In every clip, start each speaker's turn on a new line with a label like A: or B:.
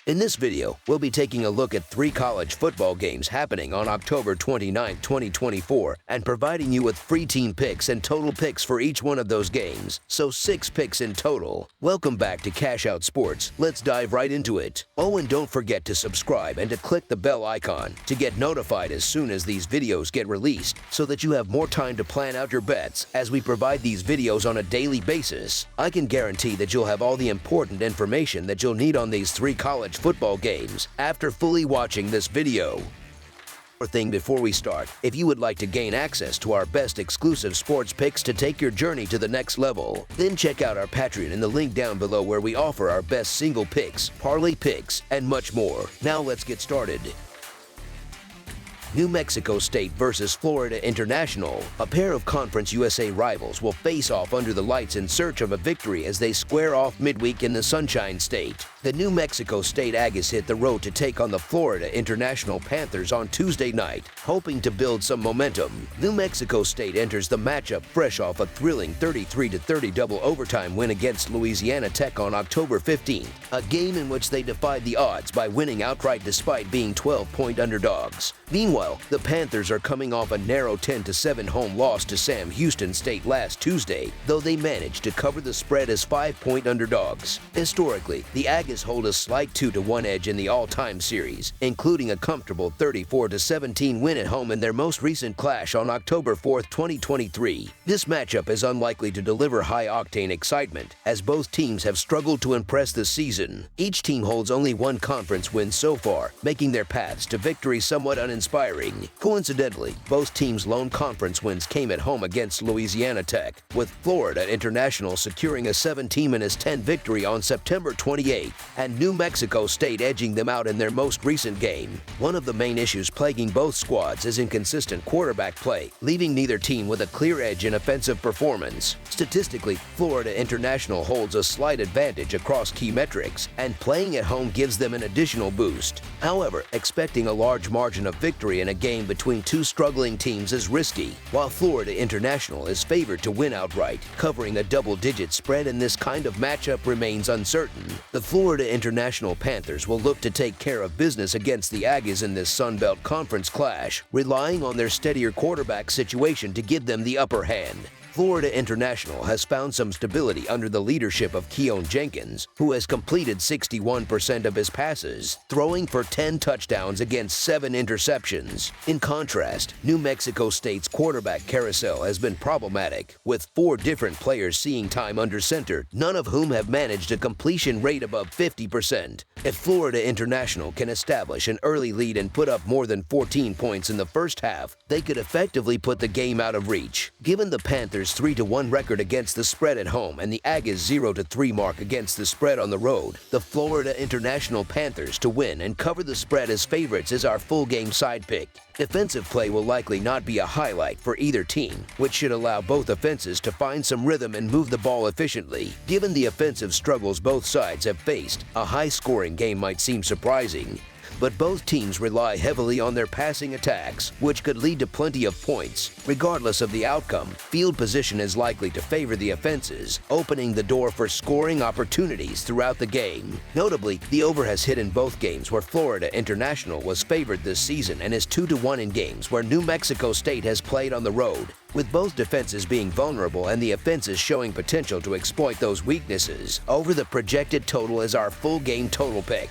A: In this video, we'll be taking a look at 3 college football games happening on October 29, 2024, and providing you with free team picks and total picks for each one of those games, so 6 picks in total. Welcome back to Cash Out Sports. Let's dive right into it. Oh, and don't forget to subscribe and to click the bell icon to get notified as soon as these videos get released, so that you have more time to plan out your bets as we provide these videos on a daily basis. I can guarantee that you'll have all the important information that you'll need on these 3 college football games after fully watching this video. One thing before we start, if you would like to gain access to our best exclusive sports picks to take your journey to the next level, then check out our Patreon in the link down below, where we offer our best single picks, parlay picks, and much more. Now let's get started. New Mexico State versus Florida International. A pair of Conference USA rivals will face off under the lights in search of a victory as they square off midweek in the Sunshine State. The New Mexico State Aggies hit the road to take on the Florida International Panthers on Tuesday night, hoping to build some momentum. New Mexico State enters the matchup fresh off a thrilling 33-30 double overtime win against Louisiana Tech on October 15th, a game in which they defied the odds by winning outright despite being 12-point underdogs. Meanwhile, the Panthers are coming off a narrow 10-7 home loss to Sam Houston State last Tuesday, though they managed to cover the spread as 5-point underdogs. Historically, the Aggies hold a slight 2-1 edge in the all-time series, including a comfortable 34-17 win at home in their most recent clash on October 4, 2023. This matchup is unlikely to deliver high-octane excitement, as both teams have struggled to impress this season. Each team holds only one conference win so far, making their paths to victory somewhat uninspiring. Coincidentally, both teams' lone conference wins came at home against Louisiana Tech, with Florida International securing a 17-10 victory on September 28, and New Mexico State edging them out in their most recent game. One of the main issues plaguing both squads is inconsistent quarterback play, leaving neither team with a clear edge in offensive performance. Statistically, Florida International holds a slight advantage across key metrics, and playing at home gives them an additional boost. However, expecting a large margin of victory in a game between two struggling teams is risky, while Florida International is favored to win outright. Covering a double-digit spread in this kind of matchup remains uncertain. The Florida International Panthers will look to take care of business against the Aggies in this Sun Belt Conference clash, relying on their steadier quarterback situation to give them the upper hand. Florida International has found some stability under the leadership of Keon Jenkins, who has completed 61% of his passes, throwing for 10 touchdowns against 7 interceptions. In contrast, New Mexico State's quarterback carousel has been problematic, with 4 different players seeing time under center, none of whom have managed a completion rate above 50%. If Florida International can establish an early lead and put up more than 14 points in the first half, they could effectively put the game out of reach. Given the Panthers' 3-1 record against the spread at home and the Aggies' 0-3 mark against the spread on the road, the Florida International Panthers to win and cover the spread as favorites is our full game side pick. Defensive play will likely not be a highlight for either team, which should allow both offenses to find some rhythm and move the ball efficiently. Given the offensive struggles both sides have faced, a high-scoring game might seem surprising. But both teams rely heavily on their passing attacks, which could lead to plenty of points. Regardless of the outcome, field position is likely to favor the offenses, opening the door for scoring opportunities throughout the game. Notably, the over has hit in both games where Florida International was favored this season, and is 2-1 in games where New Mexico State has played on the road, with both defenses being vulnerable and the offenses showing potential to exploit those weaknesses. Over the projected total is our full game total pick.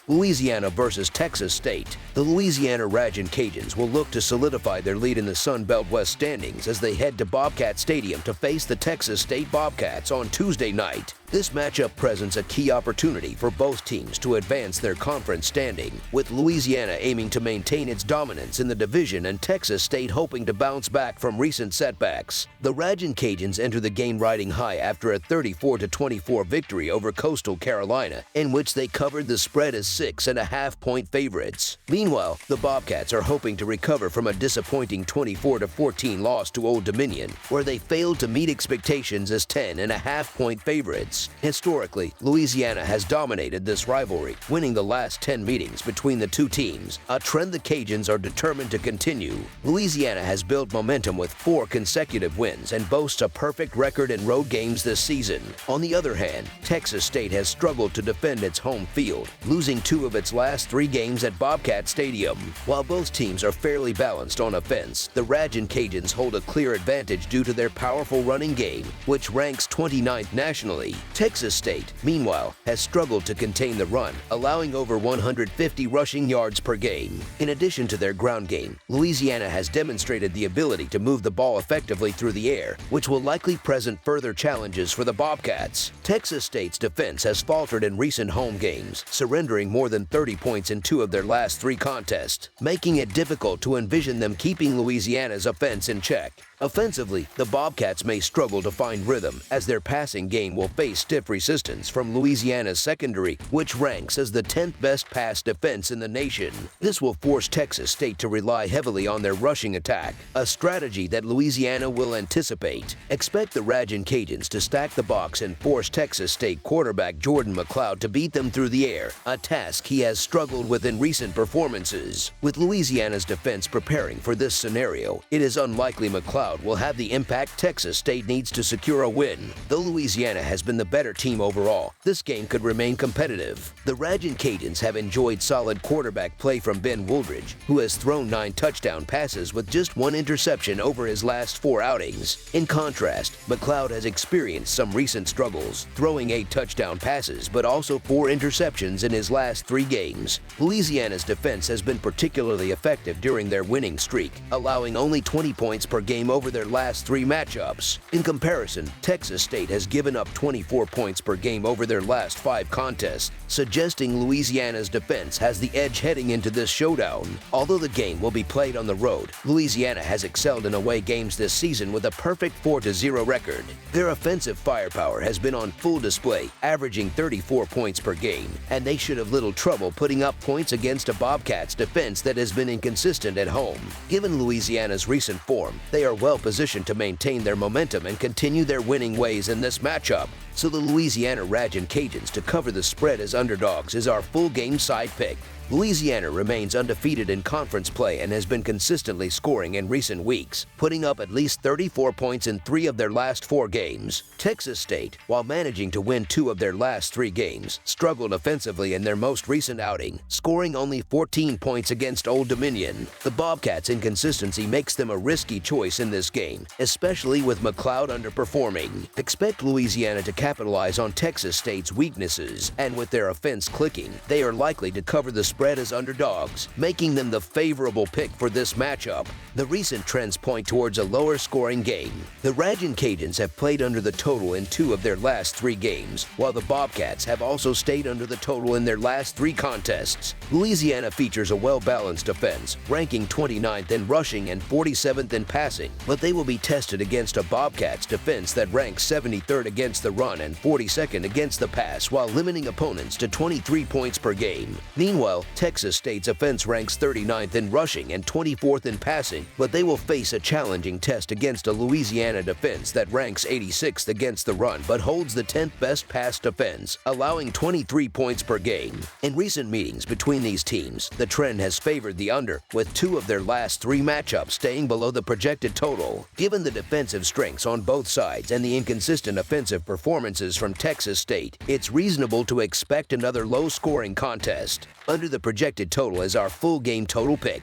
A: Louisiana versus Texas State. The Louisiana Ragin' Cajuns will look to solidify their lead in the Sun Belt West standings as they head to Bobcat Stadium to face the Texas State Bobcats on Tuesday night. This matchup presents a key opportunity for both teams to advance their conference standing, with Louisiana aiming to maintain its dominance in the division and Texas State hoping to bounce back from recent setbacks. The Ragin' Cajuns enter the game riding high after a 34-24 victory over Coastal Carolina, in which they covered the spread as 6.5-point favorites. Meanwhile, the Bobcats are hoping to recover from a disappointing 24-14 loss to Old Dominion, where they failed to meet expectations as 10.5-point favorites. Historically, Louisiana has dominated this rivalry, winning the last 10 meetings between the two teams, a trend the Cajuns are determined to continue. Louisiana has built momentum with 4 consecutive wins and boasts a perfect record in road games this season. On the other hand, Texas State has struggled to defend its home field, losing 2 of its last 3 games at Bobcat Stadium. While both teams are fairly balanced on offense, the Ragin' Cajuns hold a clear advantage due to their powerful running game, which ranks 29th nationally. Texas State, meanwhile, has struggled to contain the run, allowing over 150 rushing yards per game. In addition to their ground game, Louisiana has demonstrated the ability to move the ball effectively through the air, which will likely present further challenges for the Bobcats. Texas State's defense has faltered in recent home games, surrendering more than 30 points in 2 of their last 3 contests, making it difficult to envision them keeping Louisiana's offense in check. Offensively, the Bobcats may struggle to find rhythm, as their passing game will face stiff resistance from Louisiana's secondary, which ranks as the 10th best pass defense in the nation. This will force Texas State to rely heavily on their rushing attack, a strategy that Louisiana will anticipate. Expect the Ragin' Cajuns to stack the box and force Texas State quarterback Jordan McLeod to beat them through the air, a task he has struggled with in recent performances. With Louisiana's defense preparing for this scenario, it is unlikely McLeod will have the impact Texas State needs to secure a win. Though Louisiana has been the better team overall, this game could remain competitive. The Ragin' Cajuns have enjoyed solid quarterback play from Ben Wooldridge, who has thrown 9 touchdown passes with just 1 interception over his last 4 outings. In contrast, McLeod has experienced some recent struggles, throwing 8 touchdown passes but also 4 interceptions in his last 3 games. Louisiana's defense has been particularly effective during their winning streak, allowing only 20 points per game over their last 3 matchups. In comparison, Texas State has given up 24 points per game over their last 5 contests, suggesting Louisiana's defense has the edge heading into this showdown. Although the game will be played on the road, Louisiana has excelled in away games this season with a perfect 4-0 record. Their offensive firepower has been on full display, averaging 34 points per game, and they should have little trouble putting up points against a Bobcats defense that has been inconsistent at home. Given Louisiana's recent form, they are well positioned to maintain their momentum and continue their winning ways in this matchup. So the Louisiana Ragin' Cajuns to cover the spread as underdogs is our full game side pick. Louisiana remains undefeated in conference play and has been consistently scoring in recent weeks, putting up at least 34 points in 3 of their last 4 games. Texas State, while managing to win 2 of their last 3 games, struggled offensively in their most recent outing, scoring only 14 points against Old Dominion. The Bobcats' inconsistency makes them a risky choice in this game, especially with McLeod underperforming. Expect Louisiana to capitalize on Texas State's weaknesses, and with their offense clicking, they are likely to cover the spread as underdogs, making them the favorable pick for this matchup. The recent trends point towards a lower scoring game. The Ragin' Cajuns have played under the total in 2 of their last 3 games, while the Bobcats have also stayed under the total in their last 3 contests. Louisiana features a well-balanced offense, ranking 29th in rushing and 47th in passing, but they will be tested against a Bobcats defense that ranks 73rd against the run and 42nd against the pass, while limiting opponents to 23 points per game. Meanwhile, Texas State's offense ranks 39th in rushing and 24th in passing, but they will face a challenging test against a Louisiana defense that ranks 86th against the run but holds the 10th best pass defense, allowing 23 points per game. In recent meetings between these teams, the trend has favored the under, with 2 of their last 3 matchups staying below the projected total. Given the defensive strengths on both sides and the inconsistent offensive performances from Texas State, it's reasonable to expect another low-scoring contest. Under the projected total is our full game total pick.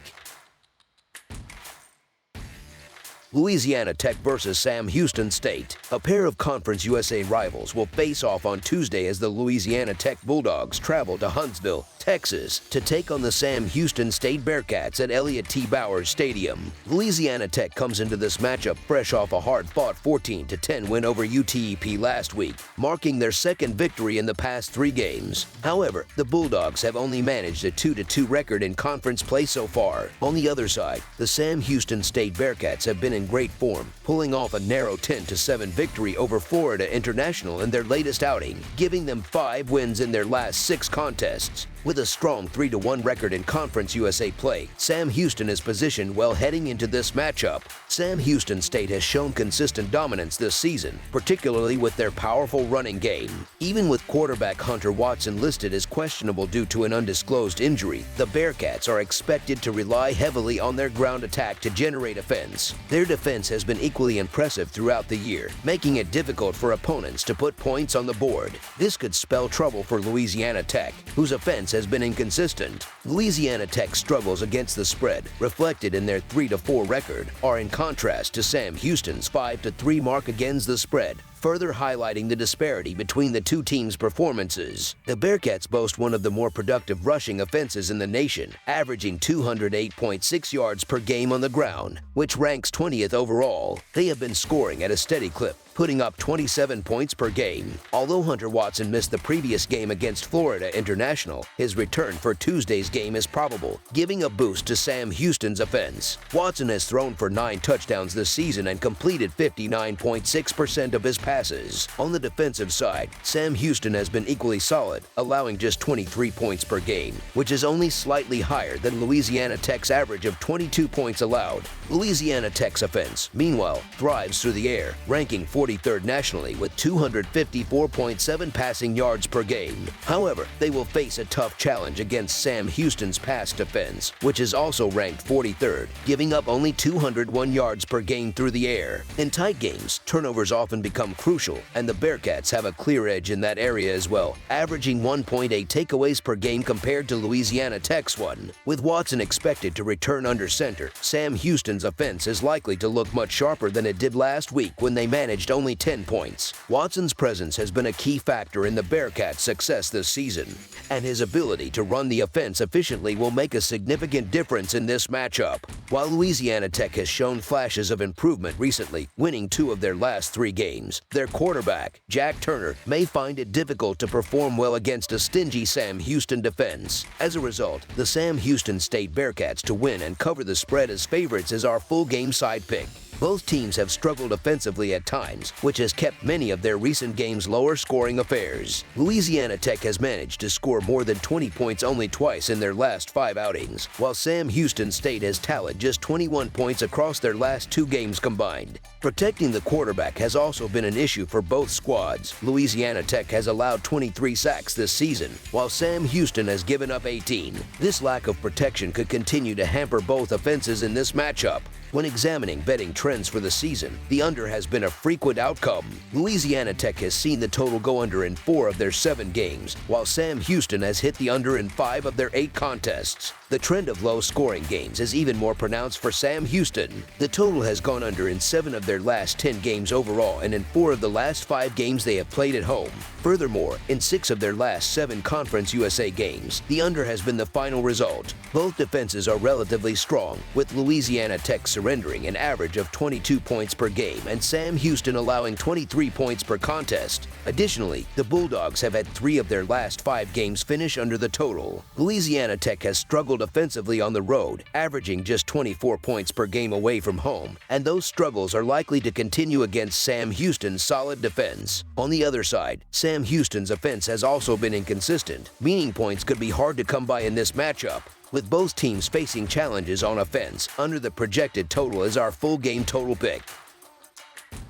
A: Louisiana Tech versus Sam Houston State. A pair of Conference USA rivals will face off on Tuesday as the Louisiana Tech Bulldogs travel to Huntsville, Texas, to take on the Sam Houston State Bearcats at Elliott T. Bowers Stadium. Louisiana Tech comes into this matchup fresh off a hard-fought 14-10 win over UTEP last week, marking their second victory in the past 3 games. However, the Bulldogs have only managed a 2-2 record in conference play so far. On the other side, the Sam Houston State Bearcats have been in great form, pulling off a narrow 10-7 victory over Florida International in their latest outing, giving them 5 wins in their last 6 contests. With a strong 3-1 record in Conference USA play, Sam Houston is positioned well heading into this matchup. Sam Houston State has shown consistent dominance this season, particularly with their powerful running game. Even with quarterback Hunter Watson listed as questionable due to an undisclosed injury, the Bearcats are expected to rely heavily on their ground attack to generate offense. Their defense has been equally impressive throughout the year, making it difficult for opponents to put points on the board. This could spell trouble for Louisiana Tech, whose offense has been inconsistent. Louisiana Tech's struggles against the spread, reflected in their 3-4 record, are in contrast to Sam Houston's 5-3 mark against the spread, further highlighting the disparity between the two teams' performances. The Bearcats boast one of the more productive rushing offenses in the nation, averaging 208.6 yards per game on the ground, which ranks 20th overall. They have been scoring at a steady clip, putting up 27 points per game. Although Hunter Watson missed the previous game against Florida International, his return for Tuesday's game is probable, giving a boost to Sam Houston's offense. Watson has thrown for 9 touchdowns this season and completed 59.6% of his passes. On the defensive side, Sam Houston has been equally solid, allowing just 23 points per game, which is only slightly higher than Louisiana Tech's average of 22 points allowed. Louisiana Tech's offense, meanwhile, thrives through the air, ranking 43rd nationally with 254.7 passing yards per game. However, they will face a tough challenge against Sam Houston's pass defense, which is also ranked 43rd, giving up only 201 yards per game through the air. In tight games, turnovers often become crucial, and the Bearcats have a clear edge in that area as well, averaging 1.8 takeaways per game compared to Louisiana Tech's one. With Watson expected to return under center, Sam Houston's offense is likely to look much sharper than it did last week when they managed only 10 points. Watson's presence has been a key factor in the Bearcats' success this season, and his ability to run the offense efficiently will make a significant difference in this matchup. While Louisiana Tech has shown flashes of improvement recently, winning 2 of their last 3 games, their quarterback, Jack Turner, may find it difficult to perform well against a stingy Sam Houston defense. As a result, the Sam Houston State Bearcats to win and cover the spread as favorites is our full game side pick. Both teams have struggled offensively at times, which has kept many of their recent games lower-scoring affairs. Louisiana Tech has managed to score more than 20 points only twice in their last 5 outings, while Sam Houston State has tallied just 21 points across their last 2 games combined. Protecting the quarterback has also been an issue for both squads. Louisiana Tech has allowed 23 sacks this season, while Sam Houston has given up 18. This lack of protection could continue to hamper both offenses in this matchup. When examining betting trends for the season, the under has been a frequent outcome. Louisiana Tech has seen the total go under in 4 of their 7 games, while Sam Houston has hit the under in 5 of their 8 contests. The trend of low-scoring games is even more pronounced for Sam Houston. The total has gone under in 7 of their last 10 games overall and in 4 of the last 5 games they have played at home. Furthermore, in 6 of their last 7 Conference USA games, the under has been the final result. Both defenses are relatively strong, with Louisiana Tech surrendering an average of 22 points per game and Sam Houston allowing 23 points per contest. Additionally, the Bulldogs have had 3 of their last 5 games finish under the total. Louisiana Tech has struggled offensively on the road, averaging just 24 points per game away from home, and those struggles are likely to continue against Sam Houston's solid defense. On the other side, Sam Houston's offense has also been inconsistent, meaning points could be hard to come by in this matchup. With both teams facing challenges on offense, under the projected total is our full game total pick.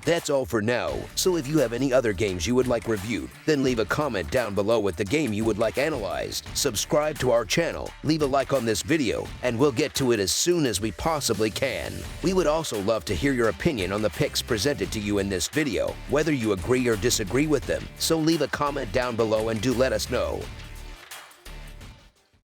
A: That's all for now, so if you have any other games you would like reviewed, then leave a comment down below with the game you would like analyzed. Subscribe to our channel, leave a like on this video, and we'll get to it as soon as we possibly can. We would also love to hear your opinion on the picks presented to you in this video, whether you agree or disagree with them, so leave a comment down below and do let us know.